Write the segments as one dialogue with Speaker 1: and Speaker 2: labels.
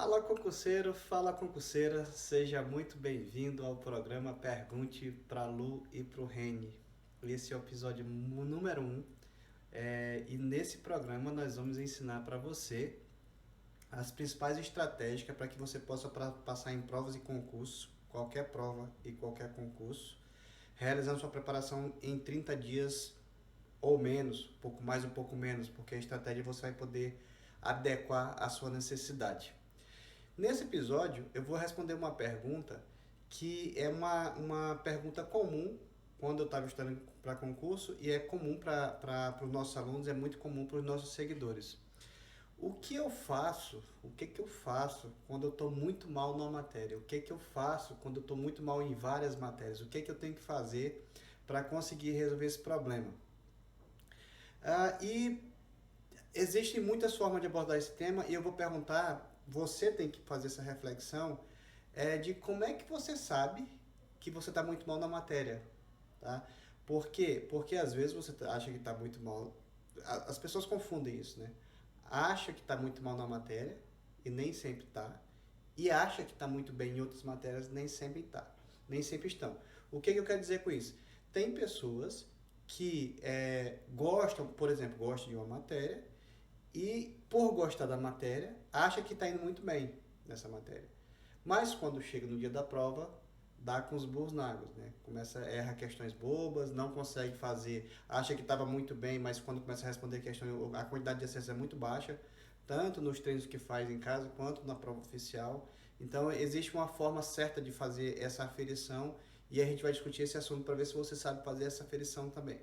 Speaker 1: Fala concurseiro, fala concurseira, seja muito bem-vindo ao programa Pergunte para Lu e para o Reni. Esse é o episódio número 1 e nesse programa nós vamos ensinar para você as principais estratégias para que você possa passar em provas e concursos, qualquer prova e qualquer concurso, realizando sua preparação em 30 dias ou menos, um pouco mais, um pouco menos, porque a estratégia você vai poder adequar à sua necessidade. Nesse episódio, eu vou responder uma pergunta que é uma pergunta comum quando eu estava estudando para concurso e é comum para os nossos alunos, é muito comum para os nossos seguidores. O que eu faço, o que eu faço quando eu estou muito mal numa matéria? O que eu faço quando eu estou muito mal em várias matérias? O que eu tenho que fazer para conseguir resolver esse problema? E existem muitas formas de abordar esse tema e eu vou perguntar, você tem que fazer essa reflexão de como é que você sabe que você está muito mal na matéria, tá? Por quê? Porque às vezes você acha que está muito mal, as pessoas confundem isso, né? Acha que está muito mal na matéria e nem sempre está, e acha que está muito bem em outras matérias nem sempre está, nem sempre estão. O que eu quero dizer com isso? Tem pessoas que gostam, por exemplo, gostam de uma matéria e, por gostar da matéria, acha que está indo muito bem nessa matéria. Mas, quando chega no dia da prova, dá com os burros na água, né? Começa a errar questões bobas, não consegue fazer, acha que estava muito bem, mas quando começa a responder questões, a quantidade de acesso é muito baixa, tanto nos treinos que faz em casa, quanto na prova oficial. Então, existe uma forma certa de fazer essa aferição e a gente vai discutir esse assunto para ver se você sabe fazer essa aferição também.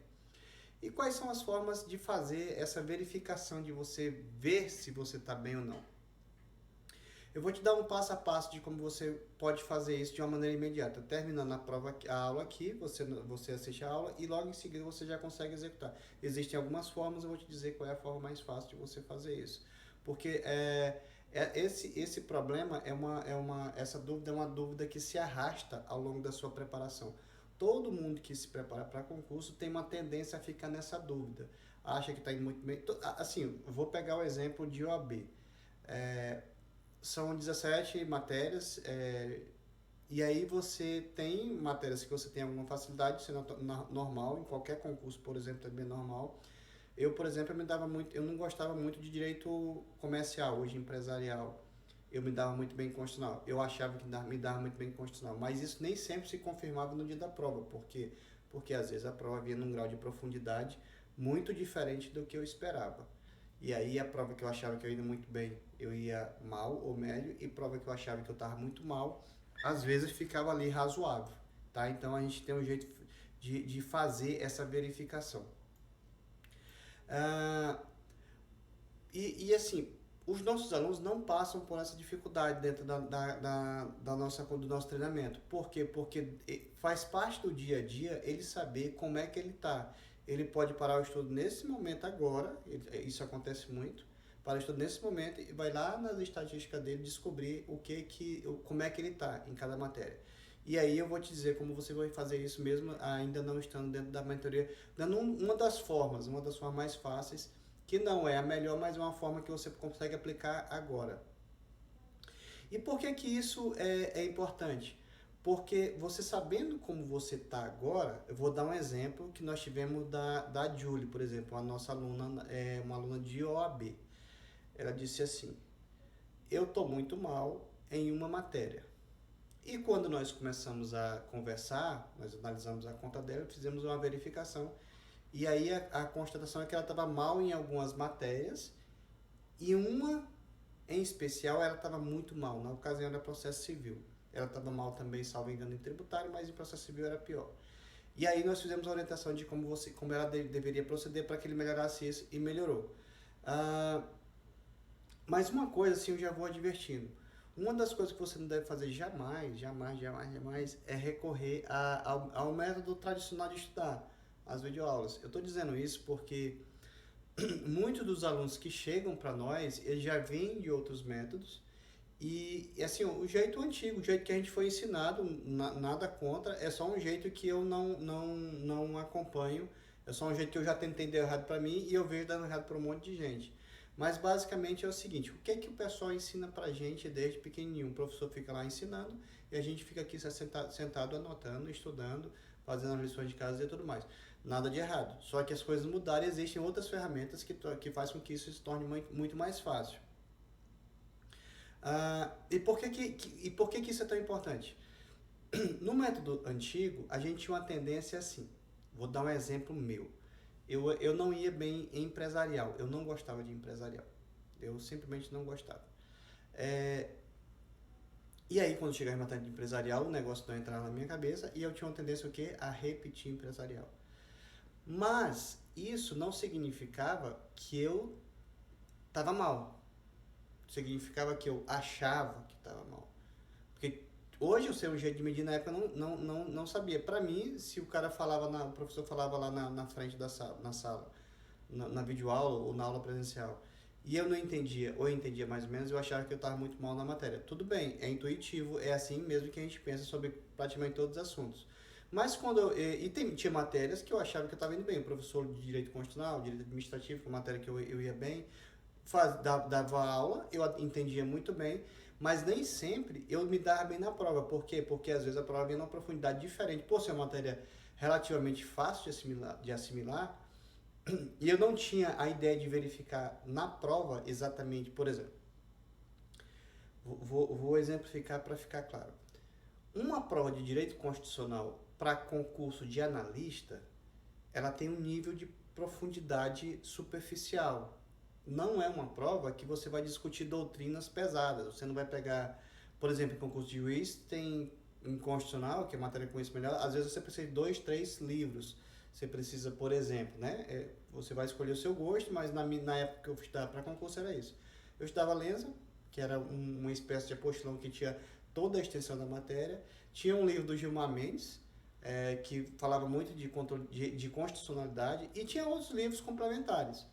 Speaker 1: E quais são as formas de fazer essa verificação, de você ver se você está bem ou não? Eu vou te dar um passo a passo de como você pode fazer isso de uma maneira imediata. Terminando a aula aqui, você assiste a aula e logo em seguida você já consegue executar. Existem algumas formas, eu vou te dizer qual é a forma mais fácil de você fazer isso. Porque esse problema essa dúvida é uma dúvida que se arrasta ao longo da sua preparação. Todo mundo que se prepara para concurso tem uma tendência a ficar nessa dúvida. Acha que está indo muito bem. Assim, eu vou pegar o exemplo de OAB. São 17 matérias, e aí você tem matérias que você tem alguma facilidade, isso é normal, em qualquer concurso, por exemplo, também é normal. Eu, por exemplo, eu não gostava muito de direito comercial, hoje empresarial. Eu me dava muito bem em constitucional. Eu achava que me dava muito bem em constitucional, mas isso nem sempre se confirmava no dia da prova. Por quê? Porque às vezes a prova vinha num grau de profundidade muito diferente do que eu esperava. E aí a prova que eu achava que eu ia muito bem, eu ia mal ou médio, e prova que eu achava que eu estava muito mal, às vezes ficava ali razoável, tá? Então a gente tem um jeito de fazer essa verificação. Ah, assim, os nossos alunos não passam por essa dificuldade dentro do nosso treinamento. Por quê? Porque faz parte do dia a dia ele saber como é que ele está. Ele pode parar o estudo nesse momento agora, isso acontece muito, para o estudo nesse momento e vai lá nas estatísticas dele descobrir como é que ele está em cada matéria. E aí eu vou te dizer como você vai fazer isso mesmo ainda não estando dentro da mentoria, dando uma das formas mais fáceis, que não é a melhor, mas é uma forma que você consegue aplicar agora. E por que isso é importante? Porque você sabendo como você está agora, eu vou dar um exemplo que nós tivemos da Julie, por exemplo, a nossa aluna, uma aluna de OAB. Ela disse assim, eu estou muito mal em uma matéria. E quando nós começamos a conversar, nós analisamos a conta dela, fizemos uma verificação. E aí a constatação é que ela estava mal em algumas matérias e uma em especial ela estava muito mal, na ocasião do processo civil. Ela estava mal também, salvo engano, em tributário, mas em processo civil era pior. E aí nós fizemos a orientação de como ela deveria proceder para que ele melhorasse isso e melhorou. Mas uma coisa assim eu já vou advertindo. Uma das coisas que você não deve fazer jamais é recorrer ao método tradicional de estudar, as videoaulas. Eu estou dizendo isso porque muitos dos alunos que chegam para nós, eles já vêm de outros métodos e assim, o jeito antigo, o jeito que a gente foi ensinado, nada contra, é só um jeito que eu não acompanho, é só um jeito que eu já tentei dar errado para mim e eu vejo dando errado para um monte de gente. Mas basicamente é o seguinte, o que é que o pessoal ensina pra gente desde pequenininho? O professor fica lá ensinando e a gente fica aqui sentado anotando, estudando, fazendo as lições de casa e tudo mais. Nada de errado. Só que as coisas mudaram e existem outras ferramentas que fazem com que isso se torne muito mais fácil. E por que que isso é tão importante? No método antigo, a gente tinha uma tendência assim. Vou dar um exemplo meu. Eu não ia bem em empresarial. Eu não gostava de empresarial. Eu simplesmente não gostava. É, e aí, quando chegava em matéria de empresarial, o negócio não entrava na minha cabeça e eu tinha uma tendência o quê? A repetir empresarial. Mas isso não significava que eu estava mal. Significava que eu achava que estava mal. Porque hoje eu sei um jeito de medir, na época eu não sabia. Para mim, se o cara falava, o professor falava lá na frente da sala, na videoaula ou na aula presencial, e eu não entendia, ou eu entendia mais ou menos, eu achava que eu estava muito mal na matéria. Tudo bem, é intuitivo, é assim mesmo que a gente pensa sobre praticamente todos os assuntos. Mas quando tinha matérias que eu achava que eu estava indo bem. O professor de Direito Constitucional, Direito Administrativo, foi uma matéria que eu ia bem. Dava aula, eu entendia muito bem, mas nem sempre eu me dava bem na prova. Por quê? Porque às vezes a prova vinha numa profundidade diferente. Por ser uma matéria relativamente fácil de assimilar, e eu não tinha a ideia de verificar na prova exatamente, por exemplo, vou exemplificar para ficar claro. Uma prova de direito constitucional para concurso de analista, ela tem um nível de profundidade superficial. Não é uma prova que você vai discutir doutrinas pesadas. Você não vai pegar, por exemplo, em concurso de juiz, tem em constitucional, que é matéria com isso melhor, às vezes você precisa de 2, 3 livros. Você precisa, por exemplo, né? Você vai escolher o seu gosto, mas na época que eu estudava para concurso era isso. Eu estudava Lenza, que era uma espécie de apostilão que tinha toda a extensão da matéria. Tinha um livro do Gilmar Mendes, que falava muito de controle de constitucionalidade, e tinha outros livros complementares.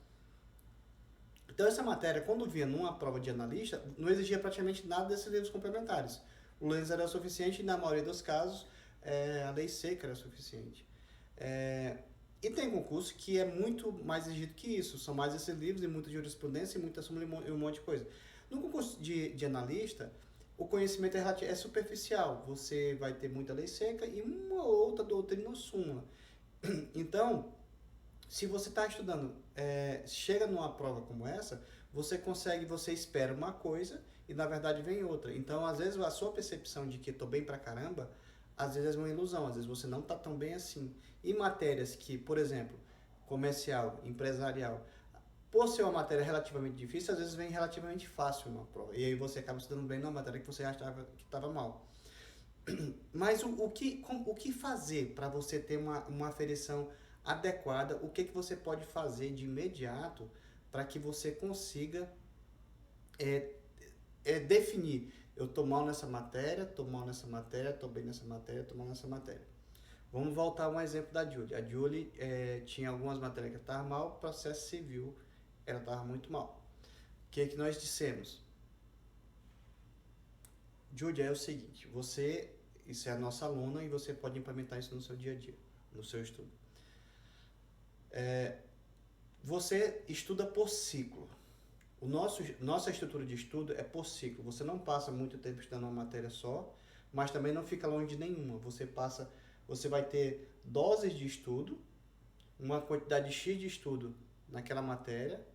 Speaker 1: Então essa matéria, quando vinha numa prova de analista, não exigia praticamente nada desses livros complementares. O Lenza era o suficiente e na maioria dos casos a lei seca era suficiente. E tem concurso que é muito mais exigido que isso. São mais esses livros e muita jurisprudência e muita súmula e um monte de coisa. No concurso de analista, o conhecimento é superficial. Você vai ter muita lei seca e uma outra doutrina ou súmula. Então, se você está estudando, chega numa prova como essa, você espera uma coisa e na verdade vem outra. Então, às vezes, a sua percepção de que estou bem pra caramba, às vezes é uma ilusão, às vezes você não está tão bem assim. E matérias que, por exemplo, comercial, empresarial, por ser uma matéria relativamente difícil, às vezes vem relativamente fácil numa prova. E aí você acaba estudando bem numa matéria que você achava que estava mal. Mas o que fazer para você ter uma aferição adequada? O que você pode fazer de imediato para que você consiga definir: eu estou mal nessa matéria, estou mal nessa matéria, estou bem nessa matéria, estou mal nessa matéria. Vamos voltar a um exemplo da Julie. A Julie tinha algumas matérias que estava mal, processo civil ela estava muito mal. O que nós dissemos? Julie, é o seguinte, isso é a nossa aluna e você pode implementar isso no seu dia a dia, no seu estudo. Você estuda por ciclo. Nossa estrutura de estudo é por ciclo. Você não passa muito tempo estudando uma matéria só, mas também não fica longe de nenhuma. Você vai ter doses de estudo, uma quantidade X de estudo naquela matéria,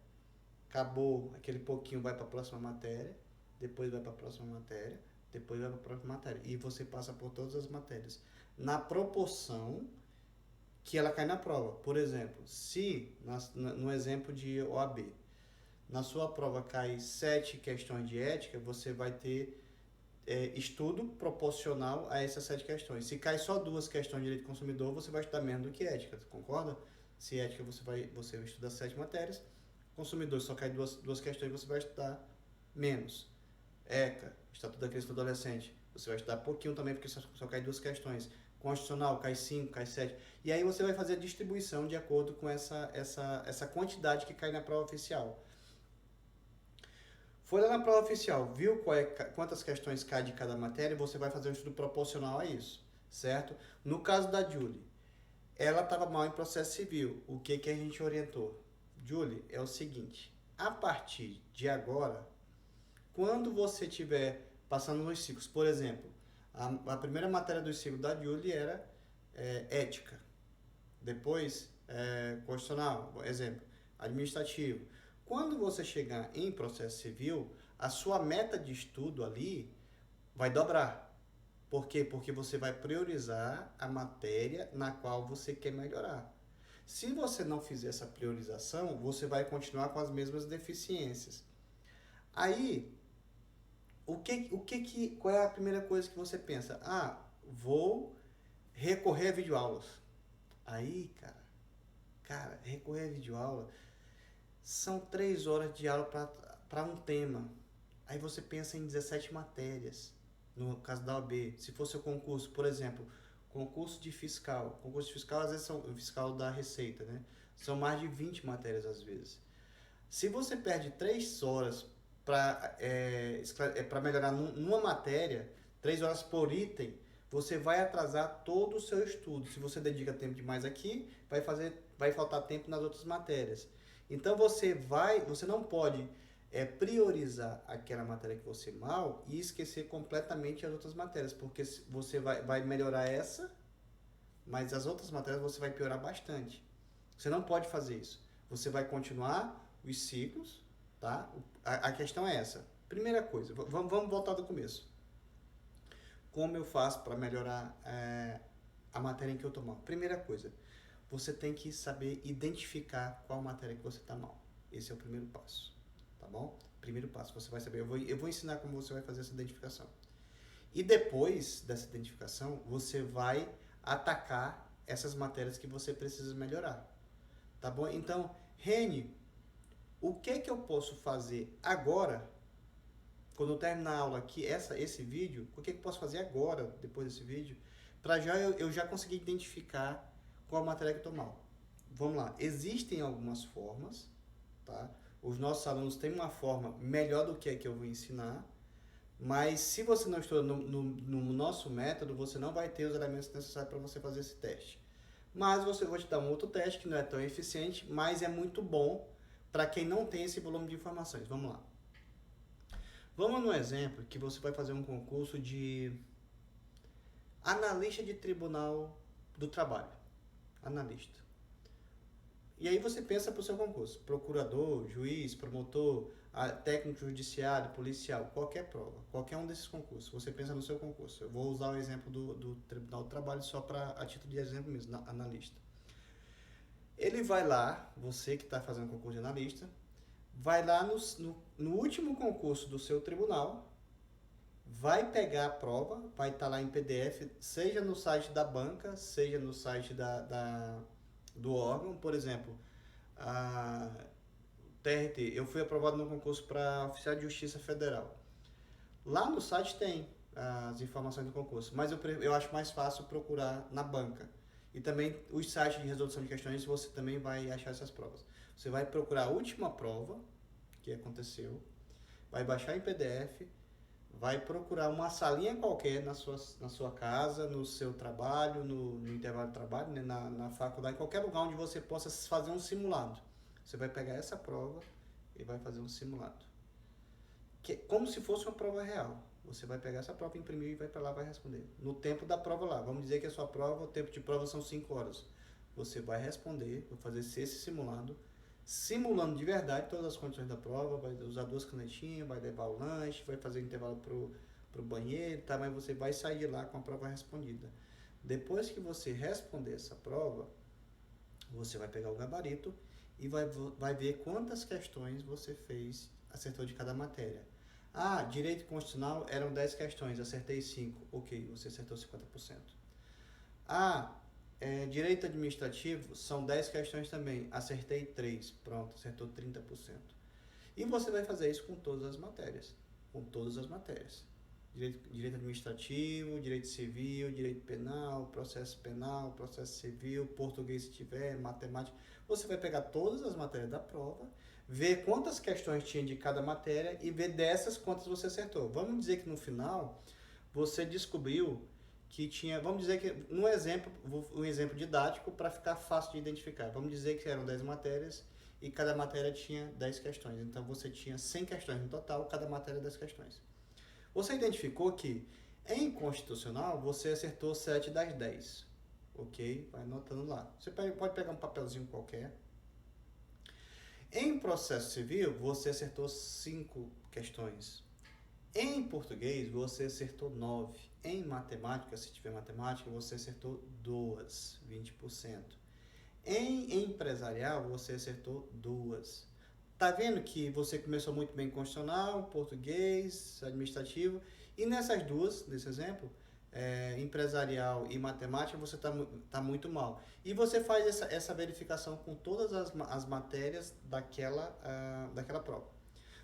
Speaker 1: acabou aquele pouquinho, vai para a próxima matéria, depois vai para a próxima matéria, depois vai para a próxima matéria. E você passa por todas as matérias na proporção que ela cai na prova. Por exemplo, se no exemplo de OAB, na sua prova cai 7 questões de ética, você vai ter estudo proporcional a essas 7 questões. Se cai só 2 questões de direito do consumidor, você vai estudar menos do que ética, concorda? Se ética você estuda 7 matérias, consumidor só cai 2 questões, você vai estudar menos. ECA, Estatuto da Criança e do Adolescente, você vai estudar pouquinho também, porque só cai 2 questões. Constitucional, cai 5, cai 7. E aí você vai fazer a distribuição de acordo com essa quantidade que cai na prova oficial. Foi lá na prova oficial, viu quantas questões cai de cada matéria, você vai fazer um estudo proporcional a isso, certo? No caso da Julie, ela estava mal em processo civil. O que a gente orientou? Julie, é o seguinte, a partir de agora, quando você estiver passando nos ciclos, por exemplo, a primeira matéria do ciclo da Julie era ética, depois constitucional, exemplo, administrativo. Quando você chegar em processo civil, a sua meta de estudo ali vai dobrar. Por quê? Porque você vai priorizar a matéria na qual você quer melhorar. Se você não fizer essa priorização, você vai continuar com as mesmas deficiências. Aí, qual é a primeira coisa que você pensa? Ah, vou recorrer a videoaulas. Aí, cara, recorrer a videoaula são 3 horas de aula para um tema. Aí você pensa em 17 matérias, no caso da OAB. Se fosse o concurso, por exemplo, concurso de fiscal. Concurso de fiscal, às vezes, são fiscal da Receita, né? São mais de 20 matérias, às vezes. Se você perde 3 horas para melhorar numa matéria, 3 horas por item, você vai atrasar todo o seu estudo. Se você dedica tempo demais aqui, vai faltar tempo nas outras matérias. Então você não pode priorizar aquela matéria que você mal e esquecer completamente as outras matérias, porque você vai melhorar essa, mas as outras matérias você vai piorar bastante. Você não pode fazer isso. Você vai continuar os ciclos, tá? A questão é essa. Primeira coisa, vamos voltar do começo. Como eu faço para melhorar a matéria em que eu estou mal? Primeira coisa, você tem que saber identificar qual matéria que você está mal. Esse é o primeiro passo, tá bom? Primeiro passo, você vai saber. Eu vou ensinar como você vai fazer essa identificação. E depois dessa identificação, você vai atacar essas matérias que você precisa melhorar, tá bom? Então, Reni, o que eu posso fazer agora, quando eu terminar a aula aqui, esse vídeo, o que eu posso fazer agora, depois desse vídeo, para eu já conseguir identificar qual matéria que eu estou mal? Vamos lá, existem algumas formas, tá? Os nossos alunos têm uma forma melhor do que a que eu vou ensinar, mas se você não estuda no nosso método, você não vai ter os elementos necessários para você fazer esse teste. Mas vou te dar um outro teste que não é tão eficiente, mas é muito bom para quem não tem esse volume de informações. Vamos lá. Vamos no exemplo que você vai fazer um concurso de analista de tribunal do trabalho. Analista. E aí você pensa para o seu concurso. Procurador, juiz, promotor, técnico judiciário, policial, qualquer prova, qualquer um desses concursos. Você pensa no seu concurso. Eu vou usar o exemplo do Tribunal do Trabalho só a título de exemplo mesmo, analista. Ele vai lá, você que está fazendo concurso de analista, vai lá no último concurso do seu tribunal, vai pegar a prova, vai estar lá em PDF, seja no site da banca, seja no site do órgão. Por exemplo, a TRT, eu fui aprovado no concurso para oficial de Justiça Federal. Lá no site tem as informações do concurso, mas eu acho mais fácil procurar na banca. E também os sites de resolução de questões, você também vai achar essas provas. Você vai procurar a última prova que aconteceu, vai baixar em PDF, vai procurar uma salinha qualquer na sua casa, no seu trabalho, no intervalo de trabalho, né, na faculdade, em qualquer lugar onde você possa fazer um simulado. Você vai pegar essa prova e vai fazer um simulado. Como se fosse uma prova real. Você vai pegar essa prova, imprimir e vai para lá, vai responder. No tempo da prova lá, vamos dizer que a sua prova, o tempo de prova são 5 horas. Você vai responder, vai fazer esse simulado, simulando de verdade todas as condições da prova, vai usar 2 canetinhas, vai levar o lanche, vai fazer intervalo pro banheiro, tá? Mas você vai sair de lá com a prova respondida. Depois que você responder essa prova, você vai pegar o gabarito e vai ver quantas questões você acertou de cada matéria. Direito constitucional eram 10 questões, acertei 5. Ok, você acertou 50%. Direito administrativo são 10 questões também, acertei 3. Pronto, acertou 30%. E você vai fazer isso com todas as matérias. Com todas as matérias. Direito administrativo, direito civil, direito penal, processo civil, português se tiver, matemática. Você vai pegar todas as matérias da prova, ver quantas questões tinha de cada matéria e ver dessas quantas você acertou. Vamos dizer que no final você descobriu que tinha, vamos dizer que, um exemplo didático para ficar fácil de identificar. Vamos dizer que eram 10 matérias e cada matéria tinha 10 questões. Então você tinha 100 questões no total, cada matéria 10 questões. Você identificou que em constitucional você acertou 7 das 10. Ok? Vai anotando lá. Você pode pegar um papelzinho qualquer. Em processo civil, você acertou 5 questões. Em português, você acertou 9. Em matemática, se tiver matemática, você acertou 2, 20%. Em empresarial, você acertou 2. Tá vendo que você começou muito bem em constitucional, português, administrativo, e nessas duas, nesse exemplo, empresarial e matemática, você tá muito mal. E você faz essa verificação com todas as matérias daquela prova.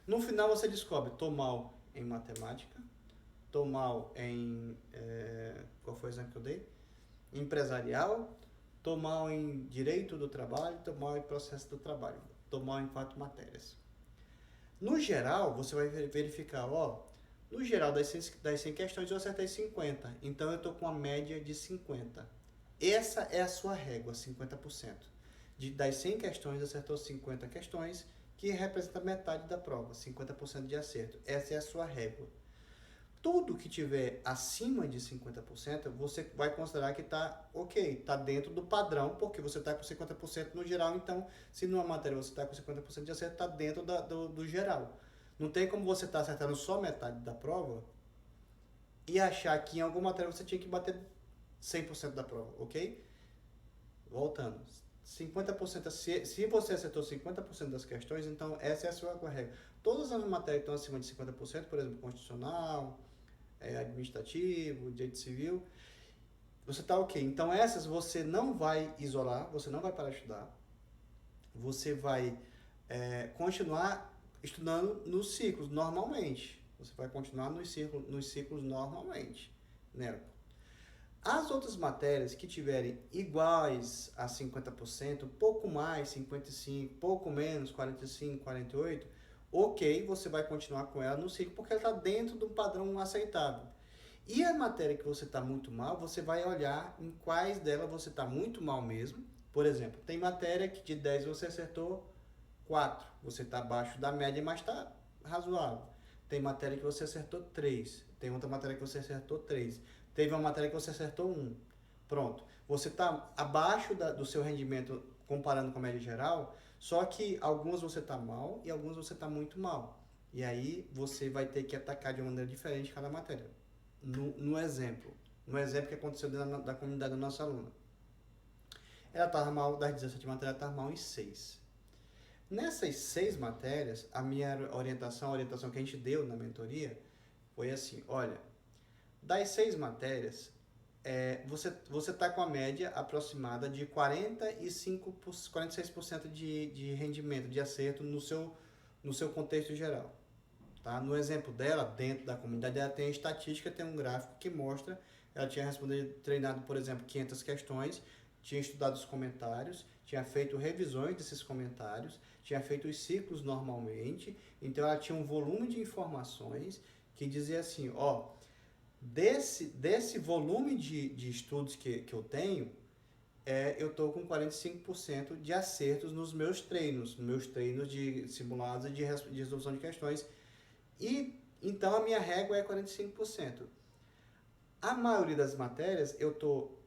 Speaker 1: No final, você descobre, tô mal em matemática, tô mal em... qual foi o exemplo que eu dei? Empresarial, tô mal em direito do trabalho, tô mal em processo do trabalho, tô mal em 4 matérias. No geral, você vai verificar, no geral das 100 questões eu acertei 50, então eu tô com uma média de 50. Essa é a sua régua, 50%. Das 100 questões, acertou 50 questões, que representa metade da prova, 50% de acerto. Essa é a sua régua. Tudo que tiver acima de 50%, você vai considerar que está ok, está dentro do padrão, porque você está com 50% no geral, então, se numa matéria você está com 50% de acerto, está dentro do geral. Não tem como você estar acertando só metade da prova e achar que em alguma matéria você tinha que bater 100% da prova, ok? Voltando. 50%, se você acertou 50% das questões, então essa é a sua regra. Todas as matérias que estão acima de 50%, por exemplo, constitucional, administrativo, direito civil, você está ok. Então essas você não vai isolar, você não vai parar de estudar, você vai continuar estudando nos ciclos normalmente. Você vai continuar nos ciclos normalmente, né? As outras matérias que tiverem iguais a 50%, pouco mais, 55%, pouco menos, 45%, 48%, ok, você vai continuar com ela no ciclo, porque ela está dentro de um padrão aceitável. E a matéria que você está muito mal, você vai olhar em quais delas você está muito mal mesmo. Por exemplo, tem matéria que de 10 você acertou 4, você está abaixo da média, mas está razoável. Tem matéria que você acertou 3, tem outra matéria que você acertou 3. Teve uma matéria que você acertou 1. Pronto. Você está abaixo do seu rendimento comparando com a média geral, só que algumas você está mal e algumas você está muito mal. E aí você vai ter que atacar de uma maneira diferente cada matéria. No exemplo que aconteceu dentro da comunidade da nossa aluna. Ela estava mal, das 17 matérias, ela estava mal em 6. Nessas 6 matérias, a minha orientação, a orientação que a gente deu na mentoria, foi assim, olha, das 6 matérias, você está com a média aproximada de 46% de rendimento, de acerto no seu contexto geral. Tá? No exemplo dela, dentro da comunidade, ela tem a estatística, tem um gráfico que mostra, ela tinha treinado, por exemplo, 500 questões, tinha estudado os comentários, tinha feito revisões desses comentários, tinha feito os ciclos normalmente, então ela tinha um volume de informações que dizia assim, desse volume de estudos que eu tenho, eu estou com 45% de acertos nos meus treinos de simulados e de resolução de questões. E então a minha régua é 45%. A maioria das matérias eu estou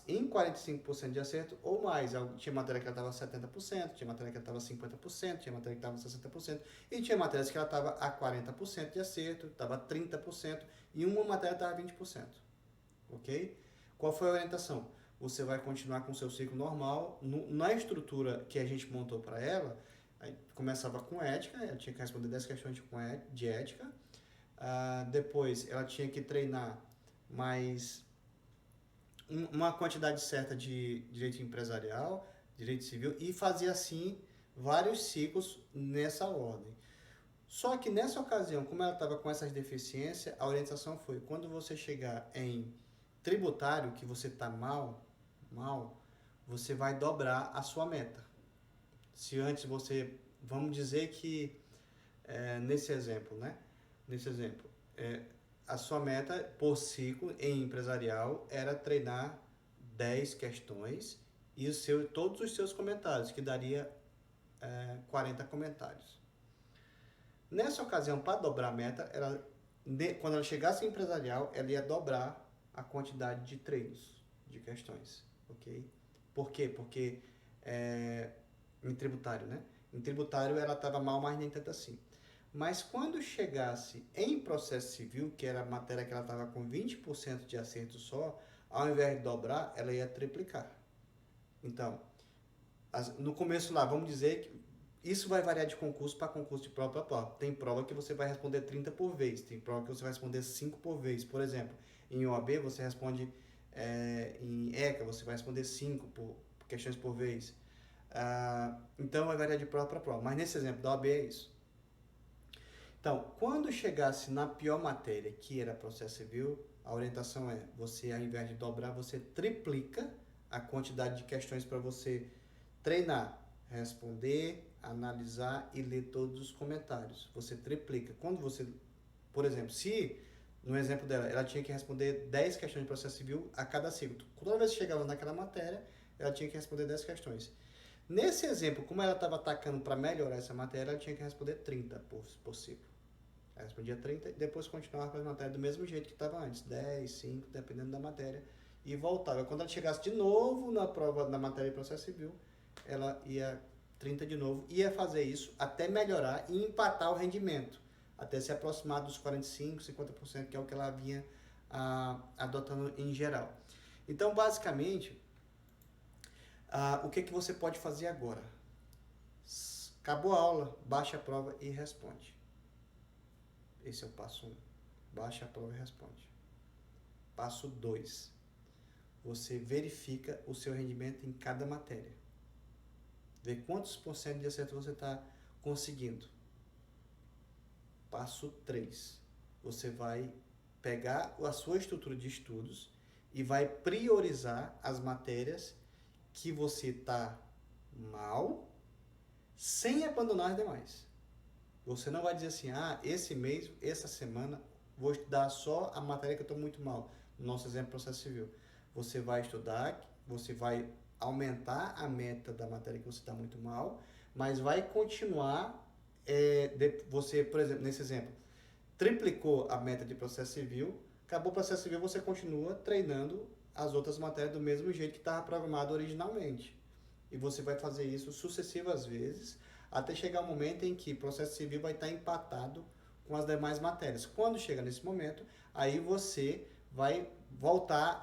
Speaker 1: em 45% de acerto ou mais. Tinha matéria que ela estava 70%, tinha matéria que ela estava 50%, tinha matéria que estava 60%, e tinha matérias que ela estava a 40% de acerto, estava a 30%, e uma matéria estava a 20%. Ok? Qual foi a orientação? Você vai continuar com o seu ciclo normal. Na estrutura que a gente montou para ela, aí começava com ética, ela tinha que responder 10 questões de ética. Depois ela tinha que treinar mais uma quantidade certa de direito empresarial, direito civil, e fazer assim vários ciclos nessa ordem. Só que nessa ocasião, como ela estava com essas deficiências, a orientação foi, quando você chegar em tributário, que você está mal, você vai dobrar a sua meta. Se antes vamos dizer que, nesse exemplo, a sua meta por ciclo em empresarial era treinar 10 questões e todos os seus comentários, que daria 40 comentários. Nessa ocasião, para dobrar a meta, quando ela chegasse em empresarial, ela ia dobrar a quantidade de treinos, de questões, ok? Por quê? Porque em tributário, né? Em tributário ela estava mal, mas nem tanto assim. Mas quando chegasse em processo civil, que era a matéria que ela estava com 20% de acerto só, ao invés de dobrar, ela ia triplicar. Então, no começo lá, vamos dizer que isso vai variar de concurso para concurso, de prova para prova. Tem prova que você vai responder 30 por vez, tem prova que você vai responder 5 por vez. Por exemplo, em OAB você responde, em ECA você vai responder 5 questões por vez. Então vai variar de prova para prova. Mas nesse exemplo da OAB é isso. Então, quando chegasse na pior matéria, que era processo civil, a orientação é, você ao invés de dobrar, você triplica a quantidade de questões para você treinar, responder, analisar e ler todos os comentários. Você triplica. Quando você, por exemplo, se no exemplo dela, ela tinha que responder 10 questões de processo civil a cada ciclo. Toda vez que chegava naquela matéria, ela tinha que responder 10 questões. Nesse exemplo, como ela estava atacando para melhorar essa matéria, ela tinha que responder 30 por ciclo. Ela respondia 30 e depois continuava com a matéria do mesmo jeito que estava antes, 10, 5, dependendo da matéria, e voltava. Quando ela chegasse de novo na prova, na matéria de processo civil, ela ia 30 de novo, ia fazer isso até melhorar e empatar o rendimento, até se aproximar dos 45%, 50%, que é o que ela vinha adotando em geral. Então, basicamente, o que você pode fazer agora? Acabou a aula, baixa a prova e responde. Esse é o passo 1. Baixa a prova e responde. Passo 2. Você verifica o seu rendimento em cada matéria. Vê quantos por cento de acerto você está conseguindo. Passo 3. Você vai pegar a sua estrutura de estudos e vai priorizar as matérias que você está mal, sem abandonar as demais. Você não vai dizer assim, esse mês, essa semana, vou estudar só a matéria que eu estou muito mal. No nosso exemplo, processo civil. Você vai estudar, você vai aumentar a meta da matéria que você está muito mal, mas vai continuar, você, por exemplo, nesse exemplo, triplicou a meta de processo civil, acabou o processo civil, você continua treinando as outras matérias do mesmo jeito que estava programado originalmente. E você vai fazer isso sucessivas vezes, até chegar o momento em que o processo civil vai estar empatado com as demais matérias. Quando chega nesse momento, aí você vai voltar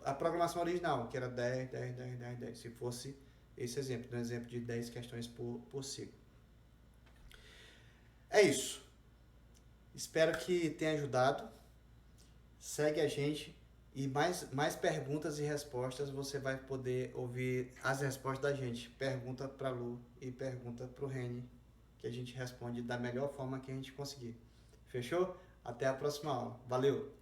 Speaker 1: à programação original, que era 10, 10, 10, 10, 10, se fosse esse exemplo, um exemplo de 10 questões por ciclo. É isso. Espero que tenha ajudado. Segue a gente e mais perguntas e respostas você vai poder ouvir as respostas da gente. Pergunta para a Lu e pergunta para o Reni, que a gente responde da melhor forma que a gente conseguir. Fechou? Até a próxima aula. Valeu!